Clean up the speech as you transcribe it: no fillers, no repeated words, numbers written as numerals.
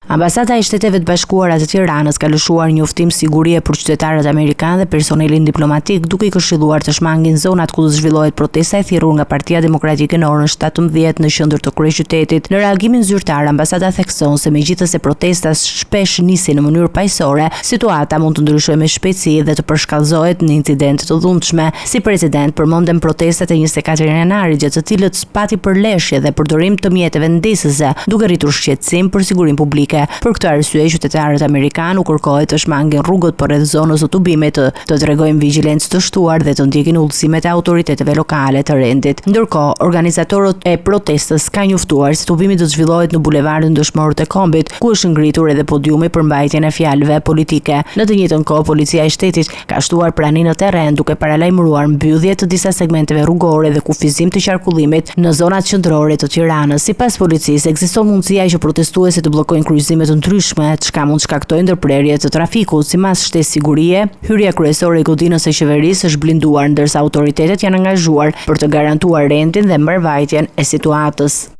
Ambasada e Shteteve të Bashkuara të Tiranës ka lëshuar një uftim sigurie për qytetarët amerikanë dhe personelin diplomatik, duke i këshilluar të shmangin zonat ku do të zhvillohet protesta e thirrur nga Partia Demokratike në orën 17 në qendër të kryeqytetit. Në reagimin zyrtar, ambasada thekson se megjithëse protestas shpesh nisin në mënyrë paqësore, situata mund të ndryshojë me shpejtësi dhe të përshkallëzohet në incidente të dhunshme. Si president, përmendën protestat e 24 janarit, gjatë të cilët pati përleshje dhe përdorim të mjeteve ndesëse, duke rritur shqetësim për sigurinë publike. Për këtë arsye, qytetarët amerikanë u kërkohet të shmangin rrugët përreth zonës së tubimit, të tregojnë vigjilencë të shtuar dhe të ndjekin udhëzimet e autoriteteve lokale të rendit. Ndërkohë, organizatorët e protestës kanë njoftuar se tubimi do të zhvillohet në bulevardin dëshmorë të Kombit, ku është ngritur edhe podiumi për mbajtjen e fjalëve politike. Në të njëjtën kohë, policia e shtetit ka shtuar praninë në terren duke paralajmëruar mbyllje të disa segmenteve rrugore dhe kufizim të qarkullimit në zonat qendrore të Tiranës. Sipas policisë, ekziston mundësia që protestuesit të bllokojnë kryqëzimet të ndryshme, çka mund shkaktojë ndërprerje të trafikut. Sipas shtesë sigurie, hyrja kryesore e godinës së qeverisë është blinduar, ndërsa autoritetet janë angazhuar për të garantuar rendin dhe mbarvajtjen e situatës.